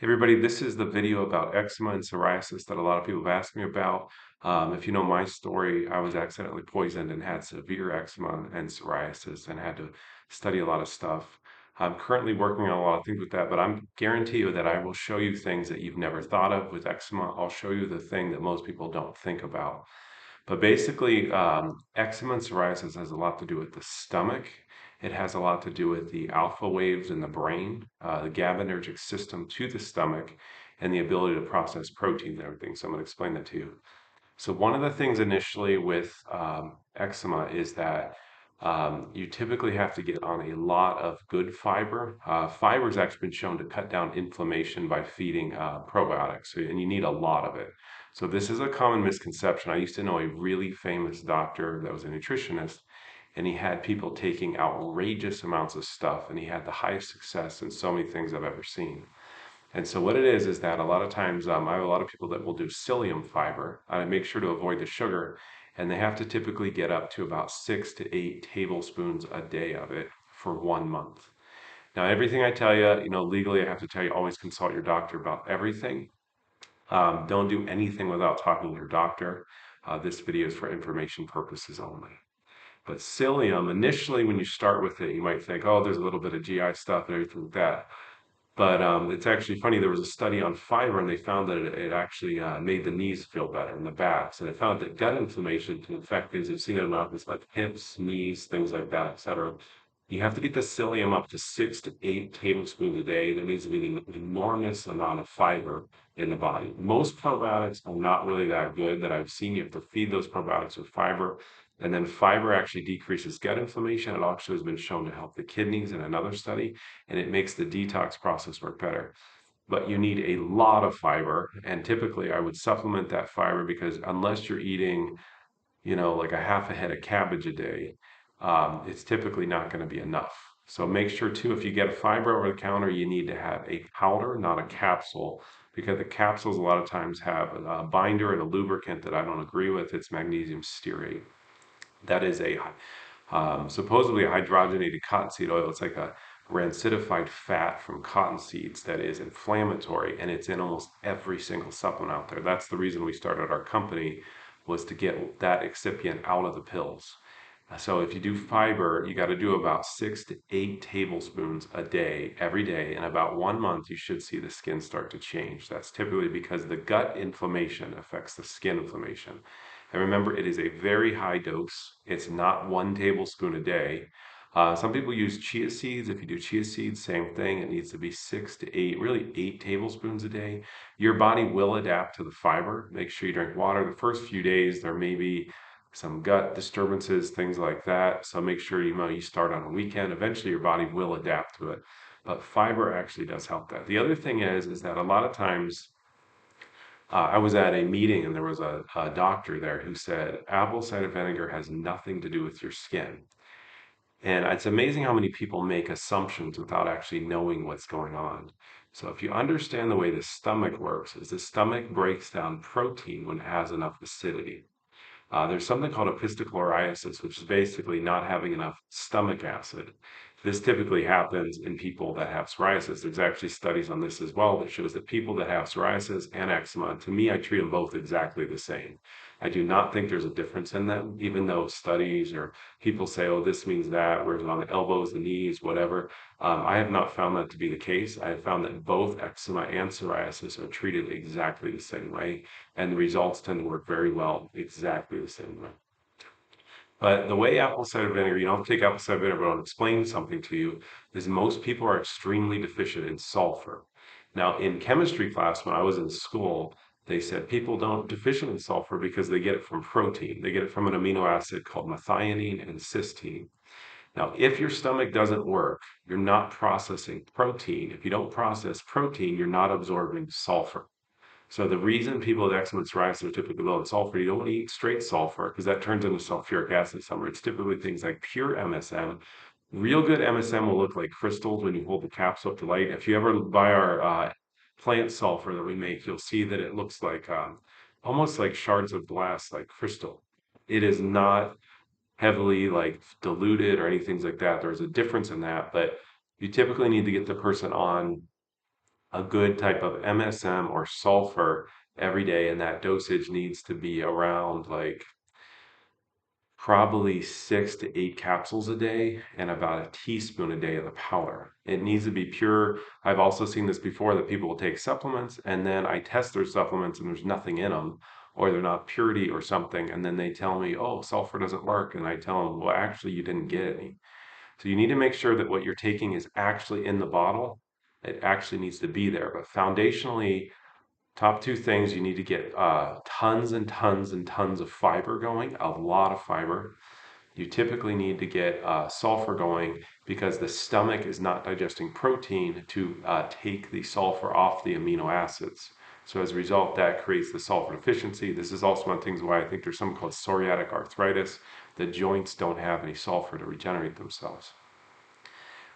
Hey everybody, this is the video about eczema and psoriasis that a lot of people have asked me about. If you know my story, I was accidentally poisoned and had severe eczema and psoriasis and had to study a lot of stuff. I'm currently working on a lot of things with that, but I'm guarantee you that I will show you things that you've never thought of with eczema. I'll show you the thing that most people don't think about. But basically, eczema and psoriasis has a lot to do with the stomach. It has a lot to do with the alpha waves in the brain, the GABAergic system to the stomach, and the ability to process proteins and everything. So I'm going to explain that to you. So one of the things initially with eczema is that you typically have to get on a lot of good fiber. Fiber has actually been shown to cut down inflammation by feeding probiotics, and you need a lot of it. So this is a common misconception. I used to know a really famous doctor that was a nutritionist, and he had people taking outrageous amounts of stuff, and he had the highest success in so many things I've ever seen. And so what it is that a lot of times I have a lot of people that will do psyllium fiber. I make sure to avoid the sugar, and they have to typically get up to about 6 to 8 tablespoons a day of it for 1 month. Now, everything I tell you, legally I have to tell you always consult your doctor about everything. Don't do anything without talking to your doctor. This video is for information purposes only. But psyllium, initially when you start with it, you might think, oh, there's a little bit of GI stuff and everything like that. But it's actually funny. There was a study on fiber, and they found that it actually made the knees feel better and the backs. And it found that gut inflammation can affect things. You've seen it in office like hips, knees, things like that, etc. You have to get the psyllium up to 6 to 8 tablespoons a day. There needs to be an enormous amount of fiber in the body. Most probiotics are not really that good that I've seen. You have to feed those probiotics with fiber. And then fiber actually decreases gut inflammation. It also has been shown to help the kidneys in another study, and it makes the detox process work better. But you need a lot of fiber, and typically I would supplement that fiber because unless you're eating, like a half a head of cabbage a day, it's typically not going to be enough. So make sure too, if you get a fiber over the counter, you need to have a powder, not a capsule, because the capsules a lot of times have a binder and a lubricant that I don't agree with. It's magnesium stearate. That is a supposedly a hydrogenated cottonseed oil. It's like a rancidified fat from cotton seeds that is inflammatory, and it's in almost every single supplement out there. That's the reason we started our company, was to get that excipient out of the pills. So if you do fiber, you got to do about 6 to 8 tablespoons a day, every day. In about 1 month, you should see the skin start to change. That's typically because the gut inflammation affects the skin inflammation. And remember, it is a very high dose. It's not 1 tablespoon a day. Some people use chia seeds. If you do chia seeds, same thing. It needs to be 6 to 8, really 8 tablespoons a day. Your body will adapt to the fiber. Make sure you drink water. The first few days, there may be some gut disturbances, things like that. So make sure you start on a weekend. Eventually, your body will adapt to it. But fiber actually does help that. The other thing is that a lot of times I was at a meeting and there was a doctor there who said apple cider vinegar has nothing to do with your skin. And it's amazing how many people make assumptions without actually knowing what's going on. So if you understand the way the stomach works, is the stomach breaks down protein when it has enough acidity. There's something called epistochloriasis, which is basically not having enough stomach acid. This typically happens in people that have psoriasis. There's actually studies on this as well that shows that people that have psoriasis and eczema, to me, I treat them both exactly the same. I do not think there's a difference in them, even though studies or people say, oh, this means that, whereas on the elbows, the knees, whatever. I have not found that to be the case. I have found that both eczema and psoriasis are treated exactly the same way, and the results tend to work very well exactly the same way. But the way apple cider vinegar, you don't take apple cider vinegar, but I'll explain something to you, is most people are extremely deficient in sulfur. Now, in chemistry class, when I was in school, they said people don't deficient in sulfur because they get it from protein. They get it from an amino acid called methionine and cysteine. Now, if your stomach doesn't work, you're not processing protein. If you don't process protein, you're not absorbing sulfur. So the reason people with eczema and psoriasis are typically low in sulfur, you don't want to eat straight sulfur because that turns into sulfuric acid somewhere. It's typically things like pure MSM. Real good MSM will look like crystals when you hold the capsule up to light. If you ever buy our plant sulfur that we make, you'll see that it looks like almost like shards of glass, like crystal. It is not heavily like diluted or anything like that. There's a difference in that, but you typically need to get the person on a good type of MSM or sulfur every day, and that dosage needs to be around like probably 6 to 8 capsules a day and about a teaspoon a day of the powder. It needs to be pure. I've also seen this before that people will take supplements and then I test their supplements and there's nothing in them or they're not purity or something. And then they tell me, oh, sulfur doesn't work. And I tell them, well, actually, you didn't get any. So you need to make sure that what you're taking is actually in the bottle. It actually needs to be there. But foundationally, top two things, you need to get tons and tons and tons of fiber going, a lot of fiber. You typically need to get sulfur going because the stomach is not digesting protein to take the sulfur off the amino acids. So as a result, that creates the sulfur deficiency. This is also one of the things why I think there's something called psoriatic arthritis. The joints don't have any sulfur to regenerate themselves.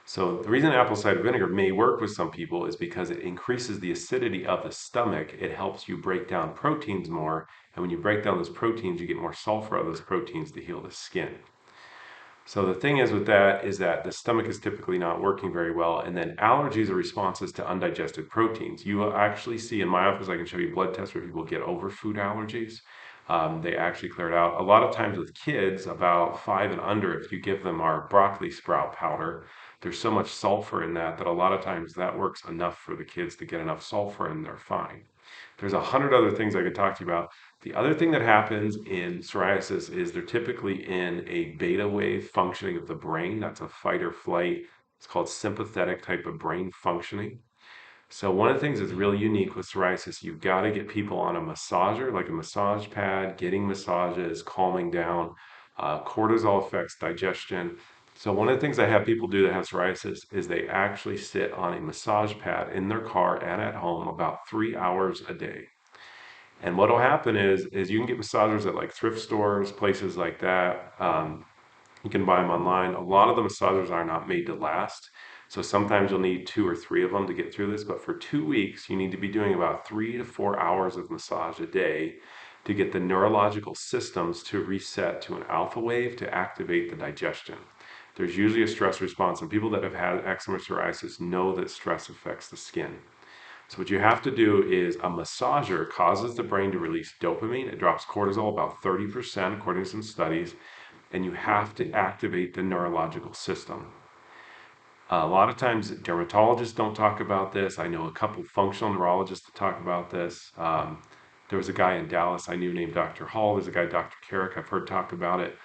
So the reason apple cider vinegar may work with some people is because it increases the acidity of the stomach. It helps you break down proteins more. And when you break down those proteins, you get more sulfur of those proteins to heal the skin. So the thing is with that is that the stomach is typically not working very well, and then allergies are responses to undigested proteins. You will actually see in my office, I can show you blood tests where people get over food allergies. They actually clear it out. A lot of times with kids, about 5 and under, if you give them our broccoli sprout powder, there's so much sulfur in that that a lot of times that works enough for the kids to get enough sulfur and they're fine. There's 100 other things I could talk to you about. The other thing that happens in psoriasis is they're typically in a beta wave functioning of the brain. That's a fight or flight. It's called sympathetic type of brain functioning. So one of the things that's really unique with psoriasis, you've got to get people on a massager, like a massage pad, getting massages, calming down. Cortisol affects digestion. So one of the things I have people do that have psoriasis is they actually sit on a massage pad in their car and at home about 3 hours a day. And what'll happen is you can get massagers at like thrift stores, places like that. You can buy them online. A lot of the massagers are not made to last. So sometimes you'll need 2 or 3 of them to get through this. But for 2 weeks, you need to be doing about 3 to 4 hours of massage a day to get the neurological systems to reset to an alpha wave to activate the digestion. There's usually a stress response, and people that have had eczema or psoriasis know that stress affects the skin. So what you have to do is a massager causes the brain to release dopamine. It drops cortisol about 30% according to some studies, and you have to activate the neurological system. A lot of times dermatologists don't talk about this. I know a couple functional neurologists that talk about this. There was a guy in Dallas I knew named Dr. Hall. There's a guy, Dr. Carrick, I've heard talk about it.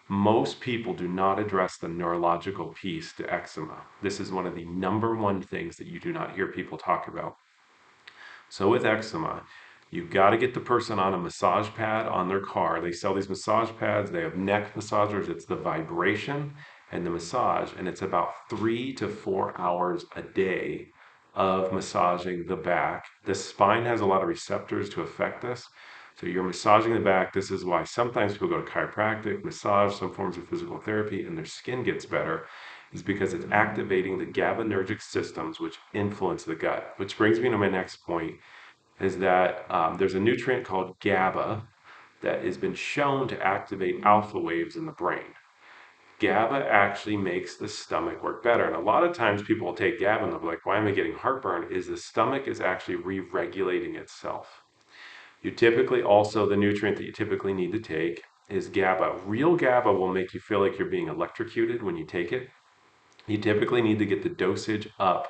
Most people do not address the neurological piece to eczema. This is one of the number one things that you do not hear people talk about. So with eczema, you've got to get the person on a massage pad on their car. They sell these massage pads. They have neck massagers. It's the vibration and the massage, and it's about 3 to 4 hours a day of massaging the back. The spine has a lot of receptors to affect this. So you're massaging the back. This is why sometimes people go to chiropractic, massage, some forms of physical therapy, and their skin gets better is because it's activating the GABAergic systems which influence the gut. Which brings me to my next point is that there's a nutrient called GABA that has been shown to activate alpha waves in the brain. GABA actually makes the stomach work better. And a lot of times people will take GABA and they'll be like, why am I getting heartburn? Is the stomach is actually re-regulating itself. You typically also, the nutrient that you typically need to take is GABA. Real GABA will make you feel like you're being electrocuted when you take it. You typically need to get the dosage up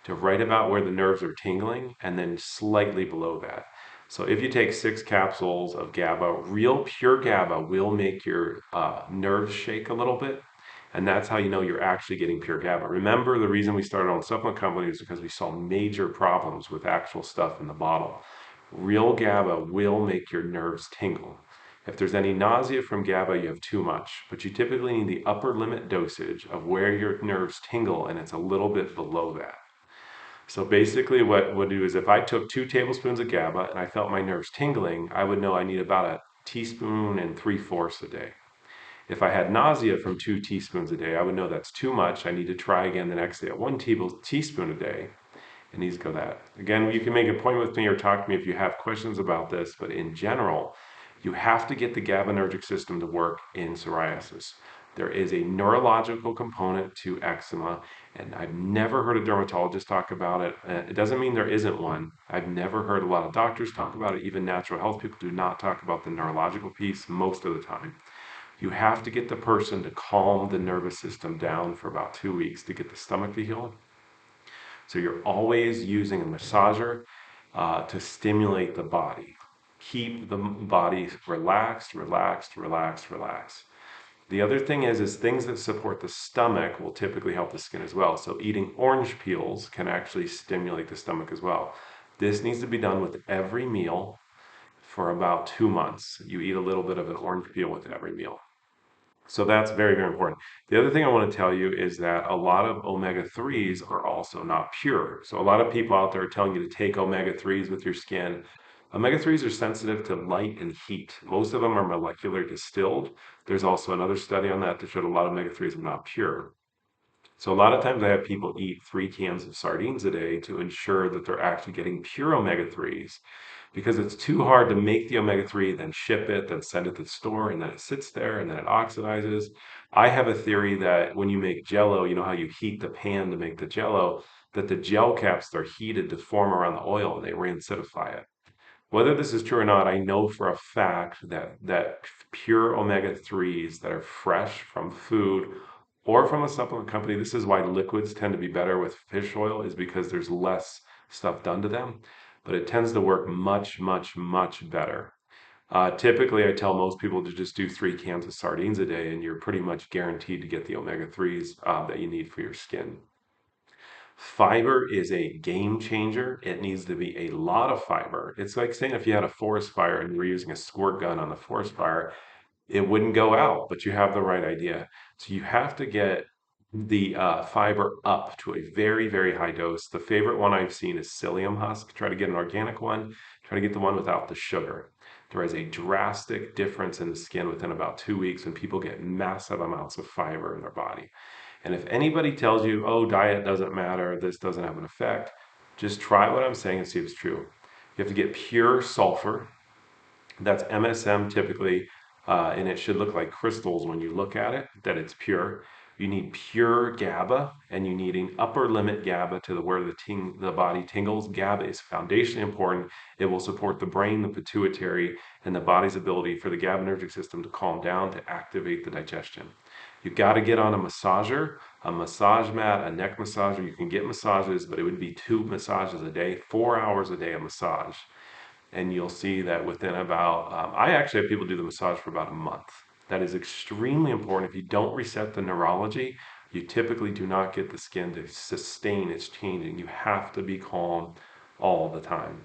to right about where the nerves are tingling and then slightly below that. So if you take 6 capsules of GABA, real pure GABA will make your nerves shake a little bit. And that's how you know you're actually getting pure GABA. Remember, the reason we started on supplement companies is because we saw major problems with actual stuff in the bottle. Real GABA will make your nerves tingle. If there's any nausea from GABA, you have too much, but you typically need the upper limit dosage of where your nerves tingle, and it's a little bit below that. So basically what would do is if I took 2 tablespoons of GABA and I felt my nerves tingling, I would know I need about a teaspoon and 3/4 a day. If I had nausea from 2 teaspoons a day, I would know that's too much. I need to try again the next day at 1 teaspoon a day. It needs to go that. Again, you can make an appointment with me or talk to me if you have questions about this, but in general, you have to get the GABAergic system to work in psoriasis. There is a neurological component to eczema, and I've never heard a dermatologist talk about it. It doesn't mean there isn't one. I've never heard a lot of doctors talk about it. Even natural health people do not talk about the neurological piece most of the time. You have to get the person to calm the nervous system down for about 2 weeks to get the stomach to heal. So you're always using a massager to stimulate the body. Keep the body relaxed, relaxed, relaxed, relaxed. The other thing is things that support the stomach will typically help the skin as well. So eating orange peels can actually stimulate the stomach as well. This needs to be done with every meal for about 2 months. You eat a little bit of an orange peel with every meal. So that's very, very important. The other thing I want to tell you is that a lot of omega-3s are also not pure. So a lot of people out there are telling you to take omega-3s with your skin. Omega-3s are sensitive to light and heat. Most of them are molecular distilled. There's also another study on that showed a lot of omega-3s are not pure. So a lot of times I have people eat 3 cans of sardines a day to ensure that they're actually getting pure omega-3s because it's too hard to make the omega-3, then ship it, then send it to the store, and then it sits there and then it oxidizes. I have a theory that when you make Jello, you know how you heat the pan to make the Jello, that the gel caps are heated to form around the oil and they re-acidify it. Whether this is true or not, I know for a fact that pure omega-3s that are fresh from food or from a supplement company, this is why liquids tend to be better with fish oil, is because there's less stuff done to them, but it tends to work much, much, much better. Typically, I tell most people to just do 3 cans of sardines a day, and you're pretty much guaranteed to get the omega-3s that you need for your skin. Fiber is a game changer. It needs to be a lot of fiber. It's like saying if you had a forest fire and you were using a squirt gun on the forest fire, it wouldn't go out, but you have the right idea. So you have to get the fiber up to a very, very high dose. The favorite one I've seen is psyllium husk. Try to get an organic one. Try to get the one without the sugar. There is a drastic difference in the skin within about 2 weeks when people get massive amounts of fiber in their body. And if anybody tells you, oh, diet doesn't matter, this doesn't have an effect, just try what I'm saying and see if it's true. You have to get pure sulfur. That's MSM typically, and it should look like crystals when you look at it, that it's pure. You need pure GABA, and you need an upper limit GABA to where the body tingles. GABA is foundationally important. It will support the brain, the pituitary, and the body's ability for the GABAergic system to calm down, to activate the digestion. You've got to get on a massager, a massage mat, a neck massager. You can get massages, but it would be 2 massages a day, 4 hours a day of massage. And you'll see that within about, I actually have people do the massage for about a month. That is extremely important. If you don't reset the neurology, you typically do not get the skin to sustain its changing. You have to be calm all the time.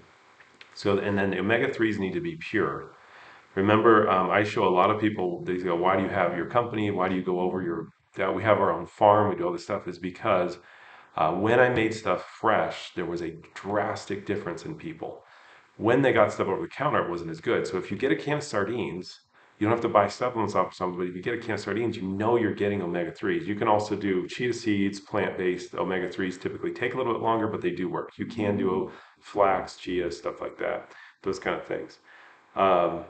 So, and then the omega-3s need to be pure. Remember, I show a lot of people, they go, why do you have your company? Why do you go over that we have our own farm, we do all this stuff, is because when I made stuff fresh, there was a drastic difference in people. When they got stuff over the counter, it wasn't as good. So if you get a can of sardines, you don't have to buy supplements off somebody. If you get a can of sardines, you know you're getting omega-3s. You can also do chia seeds, plant-based omega-3s typically take a little bit longer, but they do work. You can do flax, chia, stuff like that, those kind of things. Um,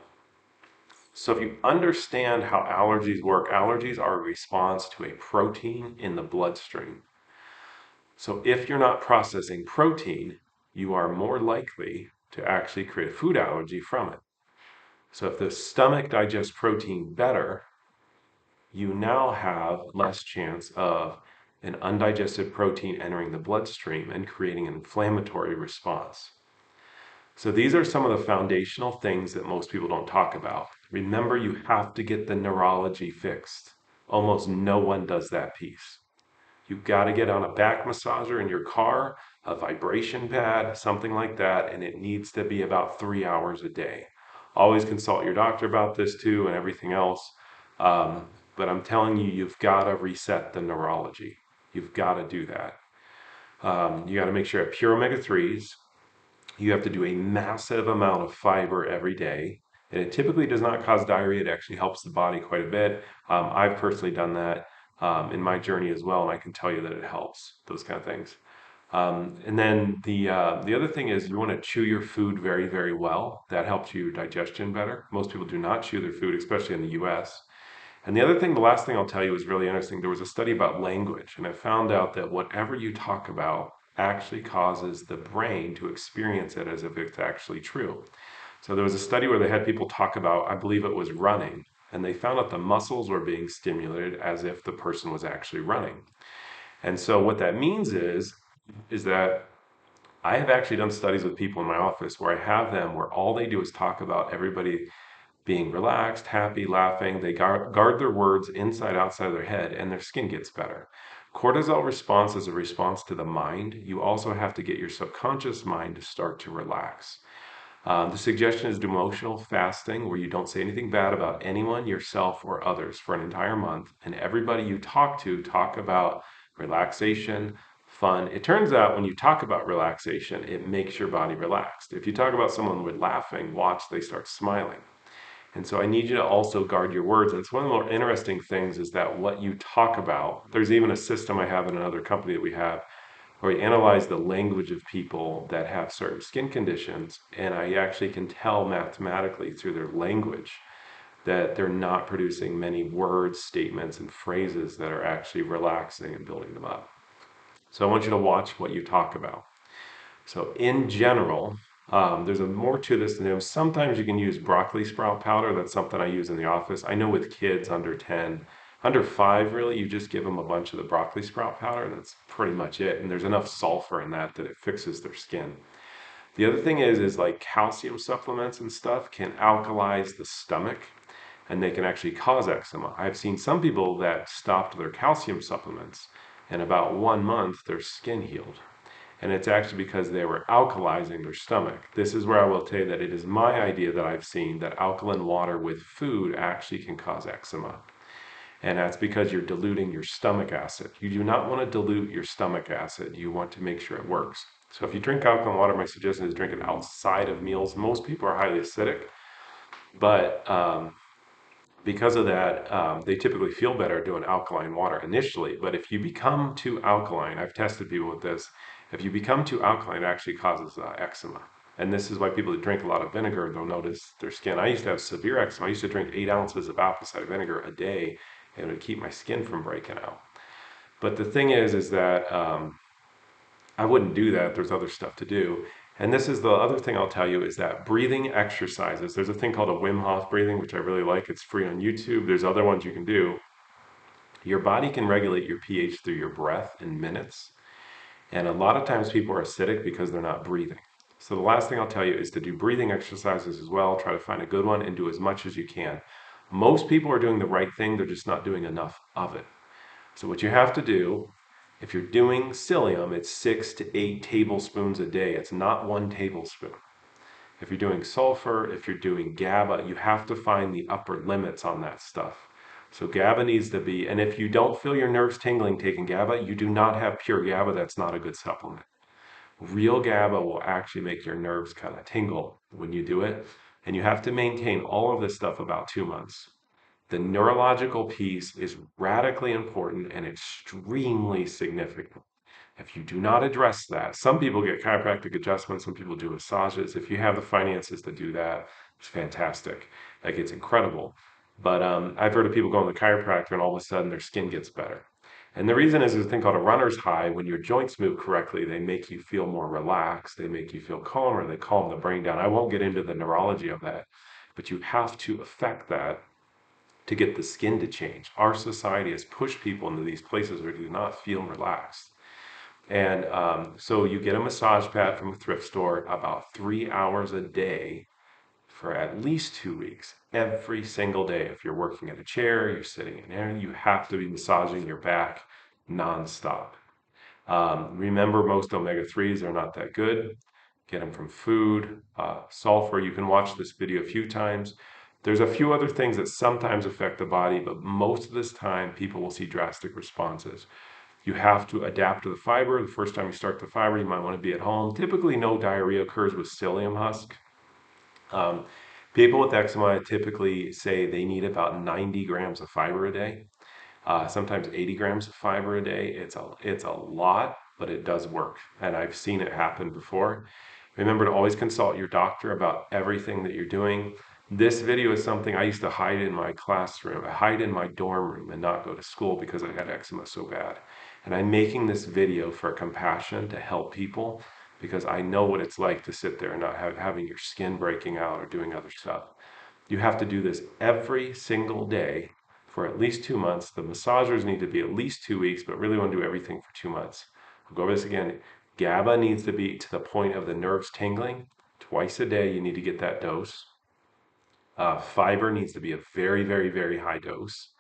so if you understand how allergies work, allergies are a response to a protein in the bloodstream. So if you're not processing protein, you are more likely to actually create a food allergy from it. So if the stomach digests protein better, you now have less chance of an undigested protein entering the bloodstream and creating an inflammatory response. So these are some of the foundational things that most people don't talk about. Remember, you have to get the neurology fixed. Almost no one does that piece. You've got to get on a back massager in your car, a vibration pad, something like that, and it needs to be about 3 hours a day. Always consult your doctor about this too and everything else. But I'm telling you, you've got to reset the neurology. You've got to do that. You got to make sure you have pure omega-3s. You have to do a massive amount of fiber every day. And it typically does not cause diarrhea. It actually helps the body quite a bit. I've personally done that in my journey as well, and I can tell you that it helps, those kind of things. And then the other thing is you want to chew your food very, very well. That helps your digestion better. Most people do not chew their food, especially in the US. And the other thing, the last thing I'll tell you is really interesting. There was a study about language, and it found out that whatever you talk about actually causes the brain to experience it as if it's actually true. So there was a study where they had people talk about, I believe it was running, and they found out the muscles were being stimulated as if the person was actually running. And so what that means is that I have actually done studies with people in my office where I have them where all they do is talk about everybody being relaxed, happy, laughing. They guard their words inside, outside of their head, and their skin gets better. Cortisol response is a response to the mind. You also have to get your subconscious mind to start to relax. The suggestion is do emotional fasting where you don't say anything bad about anyone, yourself, or others for an entire month. And everybody you talk to, talk about relaxation, fun. It turns out when you talk about relaxation, it makes your body relaxed. If you talk about someone with laughing, watch, they start smiling. And so I need you to also guard your words. And it's one of the more interesting things is that what you talk about, there's even a system I have in another company that we have where we analyze the language of people that have certain skin conditions. And I actually can tell mathematically through their language that they're not producing many words, statements, and phrases that are actually relaxing and building them up. So I want you to watch what you talk about. So in general, there's a more to this than sometimes you can use broccoli sprout powder. That's something I use in the office. I know with kids under 10, under 5 really, you just give them a bunch of the broccoli sprout powder and that's pretty much it. And there's enough sulfur in that that it fixes their skin. The other thing is like calcium supplements and stuff can alkalize the stomach and they can actually cause eczema. I've seen some people that stopped their calcium supplements and about 1 month their skin healed. And it's actually because they were alkalizing their stomach. This is where I will tell you that it is my idea that I've seen that alkaline water with food actually can cause eczema. And that's because you're diluting your stomach acid. You do not want to dilute your stomach acid. You want to make sure it works. So if you drink alkaline water, my suggestion is drink it outside of meals. Most people are highly acidic, but because of that, they typically feel better doing alkaline water initially. But if you become too alkaline, I've tested people with this. If you become too alkaline, it actually causes eczema. And this is why people that drink a lot of vinegar, they'll notice their skin. I used to have severe eczema. I used to drink 8 ounces of apple cider vinegar a day, and it would keep my skin from breaking out. But the thing is that I wouldn't do that. There's other stuff to do. And this is the other thing I'll tell you is that breathing exercises. There's a thing called a Wim Hof breathing, which I really like. It's free on YouTube. There's other ones you can do. Your body can regulate your pH through your breath in minutes. And a lot of times people are acidic because they're not breathing. So the last thing I'll tell you is to do breathing exercises as well. Try to find a good one and do as much as you can. Most people are doing the right thing. They're just not doing enough of it. So what you have to do, if you're doing psyllium, it's 6 to 8 tablespoons a day. It's not 1 tablespoon. If you're doing sulfur, if you're doing GABA, you have to find the upper limits on that stuff. So GABA needs to be, and if you don't feel your nerves tingling taking GABA, you do not have pure GABA. That's not a good supplement. Real GABA will actually make your nerves kind of tingle when you do it. And you have to maintain all of this stuff about 2 months. The neurological piece is radically important and extremely significant. If you do not address that, some people get chiropractic adjustments, some people do massages. If you have the finances to do that, it's fantastic. Like it's incredible. But I've heard of people going to the chiropractor and all of a sudden their skin gets better. And the reason is there's a thing called a runner's high. When your joints move correctly, they make you feel more relaxed. They make you feel calmer. They calm the brain down. I won't get into the neurology of that, but you have to affect that to get the skin to change. Our society has pushed people into these places where they do not feel relaxed. And so you get a massage pad from a thrift store about 3 hours a day for at least 2 weeks, every single day. If you're working in a chair, you're sitting in there, you have to be massaging your back nonstop. Remember, most omega-3s are not that good. Get them from food. Sulfur, you can watch this video a few times. There's a few other things that sometimes affect the body, but most of this time, people will see drastic responses. You have to adapt to the fiber. The first time you start the fiber, you might want to be at home. Typically, no diarrhea occurs with psyllium husk. Um, People with eczema typically say they need about 90 grams of fiber a day, sometimes 80 grams of fiber a day. It's a lot, but it does work. And I've seen it happen before. Remember to always consult your doctor about everything that you're doing. This video is something I used to hide in my classroom, hide in my dorm room and not go to school because I had eczema so bad. And I'm making this video for compassion to help people because I know what it's like to sit there and not having your skin breaking out or doing other stuff. You have to do this every single day for at least 2 months. The massagers need to be at least 2 weeks, but really want to do everything for 2 months. I'll go over this again. GABA needs to be to the point of the nerves tingling. Twice a day, you need to get that dose. Fiber needs to be a very, very, very high dose.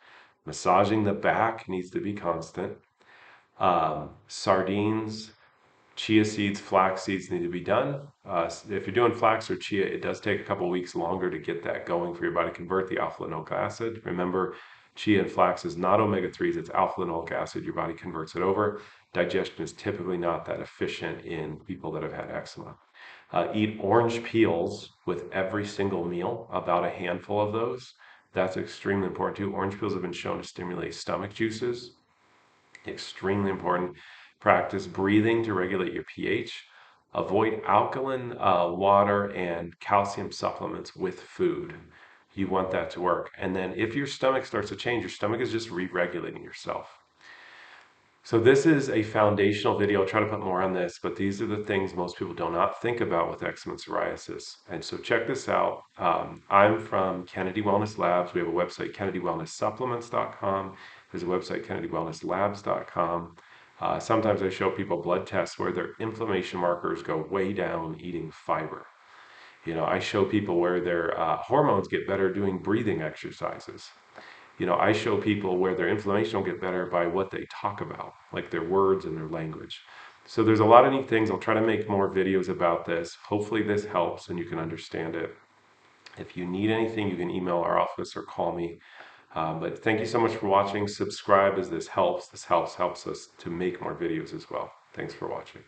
Massaging the back needs to be constant. Sardines, chia seeds, flax seeds need to be done. If you're doing flax or chia, it does take a couple weeks longer to get that going for your body to convert the alpha linoleic acid. Remember, chia and flax is not omega-3s, it's alpha linoleic acid. Your body converts it over. Digestion is typically not that efficient in people that have had eczema. Eat orange peels with every single meal, about a handful of those. That's extremely important too. Orange peels have been shown to stimulate stomach juices. Extremely important. Practice breathing to regulate your pH. Avoid alkaline water and calcium supplements with food. You want that to work. And then if your stomach starts to change, your stomach is just re-regulating yourself. So this is a foundational video. I'll try to put more on this, but these are the things most people do not think about with eczema and psoriasis. And so check this out. I'm from Kennedy Wellness Labs. We have a website, kennedywellnesssupplements.com. There's a website, kennedywellnesslabs.com. Sometimes I show people blood tests where their inflammation markers go way down eating fiber. I show people where their hormones get better doing breathing exercises. I show people where their inflammation will get better by what they talk about, like their words and their language. So there's a lot of neat things. I'll try to make more videos about this. Hopefully this helps and you can understand it. If you need anything, you can email our office or call me. But thank you so much for watching. Subscribe as this helps. This helps us to make more videos as well. Thanks for watching.